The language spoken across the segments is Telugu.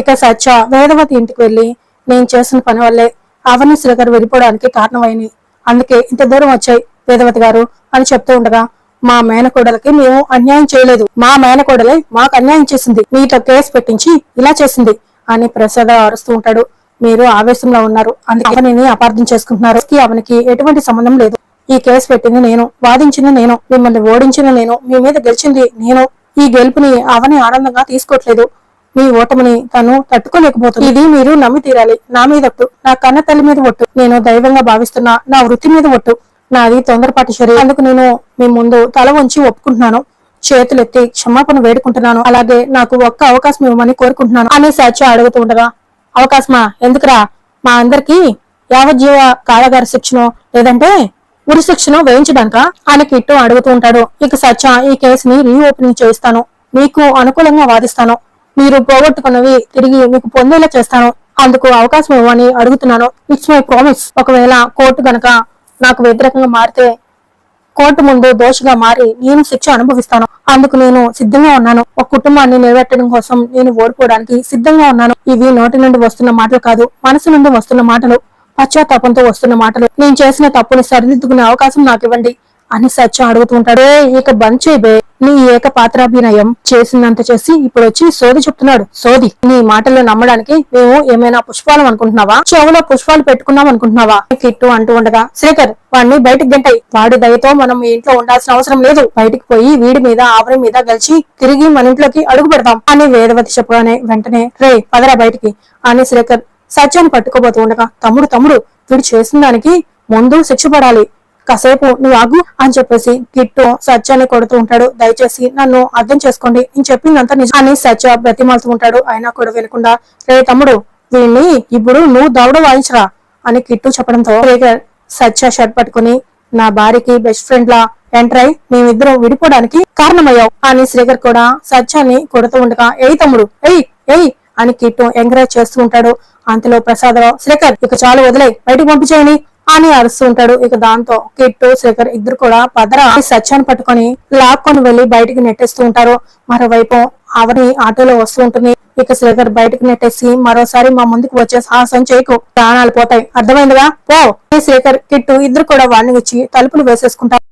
ఇక సత్య వేదవతి ఇంటికి వెళ్లి నేను చేసిన పని వల్లే అవని శ్రీకర్ విడిపోవడానికి కారణమైంది, అందుకే ఇంత దూరం వచ్చాయి వేదవతి గారు అని చెప్తూ ఉండగా, మా మేనకోడలకి మేము అన్యాయం చేయలేదు, మా మేనకోడలే మాకు అన్యాయం చేసింది, మీతో కేసు పెట్టించి ఇలా చేసింది అని ప్రసాద్ అరుస్తూ ఉంటాడు. మీరు ఆవేశంలో ఉన్నారు, అందుకే అవనిని అపార్థం చేసుకుంటున్నారు. అవనికి ఎటువంటి సంబంధం లేదు. ఈ కేసు పెట్టింది నేను, వాదించింది నేను, మిమ్మల్ని ఓడించింది నేను, మీ మీద గెలిచింది నేను. ఈ గెలుపుని అవని ఆనందంగా తీసుకోవట్లేదు. మీ ఓటమిని తను తట్టుకోలేకపోతుంది. ఇది మీరు నమ్మి తీరాలి. నా మీద ఒట్టు, నా కన్న తల్లి మీద ఒట్టు, నేను దైవంగా భావిస్తున్నా నా వృత్తి మీద ఒట్టు. నాది తొందరపాటి శరీరం, అందుకు నేను మీ ముందు తల వంచి ఒప్పుకుంటున్నాను, చేతులెత్తి క్షమాపణ వేడుకుంటున్నాను. అలాగే నాకు ఒక్క అవకాశం ఇవ్వమని కోరుకుంటున్నాను అని సత్య అడుగుతూ ఉండగా, అవకాశమా ఎందుకురా, మా అందరికి యావజ్జీవ కారాగార శిక్షను లేదంటే ఉరి శిక్షను వేయించడానిక అని కిట్టు అడుగుతూ ఉంటాడు. ఇక సత్య ఈ కేసుని రీఓపెనింగ్ చేయిస్తాను, మీకు అనుకూలంగా వాదిస్తాను, మీరు పోగొట్టుకున్నవి తిరిగి మీకు పొందేలా చేస్తాను, అందుకు అవకాశం ఇవ్వని అడుగుతున్నాను. It's my promise. ఒకవేళ కోర్టు గనక నాకు వ్యతిరేకంగా మారితే కోర్టు ముందు దోషిగా మారి నేను శిక్ష అనుభవిస్తాను, అందుకు నేను సిద్ధంగా ఉన్నాను. ఒక కుటుంబాన్ని నిలబెట్టడం కోసం నేను ఓడిపోవడానికి సిద్ధంగా ఉన్నాను. ఇవి నోటి నుండి వస్తున్న మాటలు కాదు, మనసు నుండి వస్తున్న మాటలు, పశ్చాత్తాపంతో వస్తున్న మాటలు. నేను చేసిన తప్పుని సరిదిద్దుకునే అవకాశం నాకు ఇవ్వండి అని సత్య అడుగుతూ ఉంటాడు. ఇక బంద్ చేయబే, నీ ఏకపాత్రాభినయం చేసినంత చేసి ఇప్పుడు వచ్చి సోది చెప్తున్నాడు. సోది, నీ మాటలు నమ్మడానికి మేము ఏమైనా పుష్పాలం అనుకుంటున్నావా, చెవులో పుష్పాలు పెట్టుకున్నాం అనుకుంటున్నావా కిట్టు అంటూ ఉండగా, శ్రీకర్ వాడిని బయటికి గంటాయి, వాడి దయతో మనం మీ ఇంట్లో ఉండాల్సిన అవసరం లేదు, బయటికి పోయి వీడి మీద ఆవరి మీద గెలిచి తిరిగి మన ఇంట్లోకి అడుగు పెడతాం అని వేదవతి చెప్పగానే వెంటనే రే పదరా బయటికి అని శ్రీకర్ సత్యాన్ని పట్టుకోబోతూ ఉండగా, తమ్ముడు వీడు చేసిన దానికి ముందు శిక్ష పడాలి, కాసేపు నువ్వు ఆగు అని చెప్పేసి కిట్టు సత్యాన్ని కొడుతూ ఉంటాడు. దయచేసి నన్ను అర్థం చేసుకోండి, నేను చెప్పిందంతా నిజం అని సత్య బ్రతిమాలుతూ ఉంటాడు. అయినా కూడా వినకుండా, రే తమ్ముడు వీడిని ఇప్పుడు నువ్వు దౌడ వాయించరా అని కిట్టు చెప్పడంతో సత్య షర్ట్ పట్టుకుని, నా భార్యకి బెస్ట్ ఫ్రెండ్ లా ఎంటర్ అయి మేమిద్దరం విడిపోవడానికి కారణమయ్యావు అని శ్రీకర్ కూడా సత్యాన్ని కొడుతూ ఉండగా, ఏయ్ తమ్ముడు ఎయ్ అని కిట్టు ఎంకరేజ్ చేస్తూ ఉంటాడు. అంతలో ప్రసాదరావు, శ్రీకర్ ఇక చాలు వదిలే, బయటకు పంపించేయని అని అరుస్తూ ఉంటాడు. ఇక దాంతో కిట్టు శ్రీకర్ ఇద్దరు కూడా పదరా సత్యాన్ని పట్టుకొని లాక్కొని వెళ్లి బయటికి నెట్టేస్తూ ఉంటారు. మరోవైపు అవని ఆటోలో వస్తూ ఉంటుంది. ఇక శ్రీకర్ బయటకు నెట్టేసి, మరోసారి మా ముందుకు వచ్చే సాహసం చేయకు, ప్రాణాలు పోతాయి, అర్థమైందిగా పో. శ్రీకర్ కిట్టు ఇద్దరు కూడా వాడిని వచ్చి తలుపులు వేసేసుకుంటారు.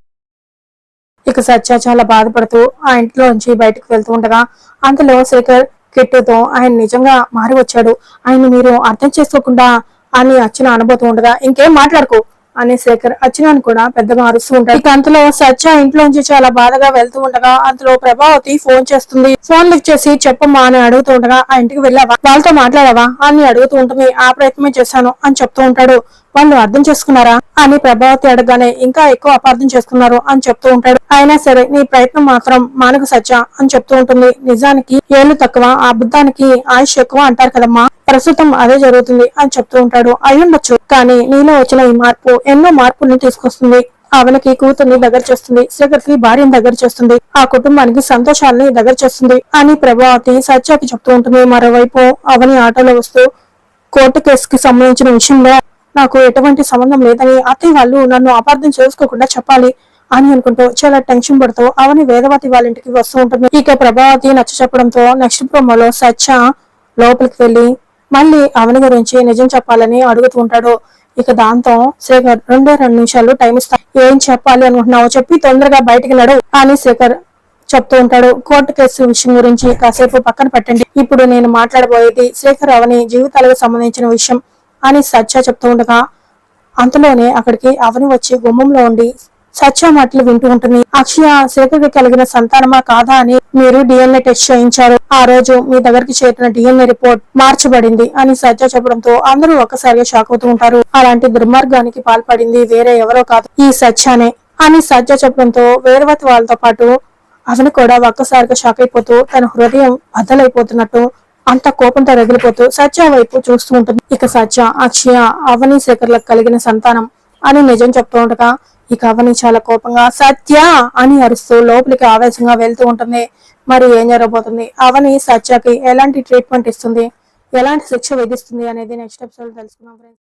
ఇక సత్య చాలా బాధపడుతూ ఆ ఇంట్లోంచి బయటకు వెళ్తూ ఉండగా, అంతలో శ్రీకర్ కిట్టుతో ఆయన నిజంగా మారి వచ్చాడు, ఆయన మీరు అర్థం చేసుకోకుండా అని అర్చన అనబోతూ ఉండగా, ఇంకేం మాట్లాడుకో అని శేఖర్ అర్చనని కూడా పెద్దగా అరుస్తూ ఉంటాడు. ఇక అంతలో సత్య ఇంట్లోంచి చాలా బాధగా వెళ్తూ ఉండగా, అంతలో ప్రభావతి ఫోన్ చేస్తుంది. ఫోన్ లిఫ్ట్ చేసి చెప్పమ్మా అని అడుగుతూ ఉండగా, ఆ ఇంటికి వెళ్ళావా, వాళ్ళతో మాట్లాడావా అని అడుగుతూ ఉంటుంది. ఆ ప్రయత్నమే చేశాను అని చెప్తూ ఉంటాడు. వాళ్ళు అర్థం చేసుకున్నారా అని ప్రభావతి అడగగానే, ఇంకా ఎక్కువ అపార్థం చేసుకున్నారు అని చెప్తూ ఉంటాడు. అయినా సరే నీ ప్రయత్నం మాత్రం మానకు సత్య అని చెప్తూ ఉంటుంది. నిజానికి ఏళ్లు తక్కువ, ఆ బుద్ధానికి ఆయుష్ ఎక్కువ అంటారు కదమ్మా, ప్రస్తుతం అదే జరుగుతుంది అని చెప్తూ ఉంటాడు. అయ్యుండొచ్చు, కానీ నీలో వచ్చిన ఈ మార్పు ఎన్నో మార్పుల్ని తీసుకొస్తుంది. అవనికి కూతుర్ని దగ్గర చేస్తుంది, శ్రీకర్కి భార్యని దగ్గర చేస్తుంది, ఆ కుటుంబానికి సంతోషాలని దగ్గర చేస్తుంది అని ప్రభావతి సత్యకి చెప్తూ ఉంటుంది. మరోవైపు అవని ఆటోలో వస్తూ, కోర్టు కేసుకి సంబంధించిన విషయంలో నాకు ఎటువంటి సంబంధం లేదని అత్తయ్య వాళ్ళు నన్ను అపార్థం చేసుకోకుండా చెప్పాలి అని అనుకుంటూ చాలా టెన్షన్ పడుతూ అవని వేదవతి వాళ్ళ ఇంటికి వస్తూ ఉంటుంది. ఇక ప్రభావతి నచ్చ చెప్పడంతో నెక్స్ట్ ప్రోమోలో సత్య లోపలికి వెళ్లి మళ్ళీ అవని గురించి నిజం చెప్పాలని అడుగుతూ ఉంటాడు. ఇక దాంతో శేఖర్ 2 నిమిషాలు టైం ఇస్తా, ఏం చెప్పాలి అనుకుంటున్నావో చెప్పి తొందరగా బయటికి నడు అని శేఖర్ చెప్తూ ఉంటాడు. కోర్టు కేసు విషయం గురించి కాసేపు పక్కన పెట్టండి, ఇప్పుడు నేను మాట్లాడబోయేది శేఖర్ అవని జీవితాలకు సంబంధించిన విషయం అని సత్య చెప్తూ ఉండగా, అంతలోనే అక్కడికి అవని వచ్చి గుమ్మంలో ఉండి సత్య మాటలు వింటూ ఉంటుంది. అక్షయ శేఖర్కి కలిగిన సంతానమా కాదా అని మీరు డిఎన్ఏ టెస్ట్ చేయించారు, ఆ రోజు మీ దగ్గరికి చేరిన డిఎన్ఏ రిపోర్ట్ మార్చబడింది అని సత్య చెప్పడంతో అందరూ ఒక్కసారిగా షాక్ అవుతూ ఉంటారు. అలాంటి దుర్మార్గానికి పాల్పడింది వేరే ఎవరో కాదు, ఈ సత్యనే అని సత్య చెప్పడంతో వేదవతి వాళ్ళతో పాటు అవని కూడా ఒక్కసారిగా షాక్ అయిపోతూ తన హృదయం బద్దలైపోతున్నట్టు అంత కోపంతో రగిలిపోతూ సత్య వైపు చూస్తూ ఉంటుంది. ఇక సత్య అక్షయ అవని శేఖర్లకు కలిగిన సంతానం అని నిజం చెప్తూ ఉండగా, ఇక అవని చాలా కోపంగా సత్య అని అరుస్తూ లోపలికి ఆవేశంగా వెళ్తూ ఉంటుంది. మరి ఏం జరగబోతుంది, అవని సత్యకి ఎలాంటి ట్రీట్మెంట్ ఇస్తుంది, ఎలాంటి శిక్ష విధిస్తుంది అనేది నెక్స్ట్ ఎపిసోడ్ తెలుసుకుందాం ఫ్రెండ్స్.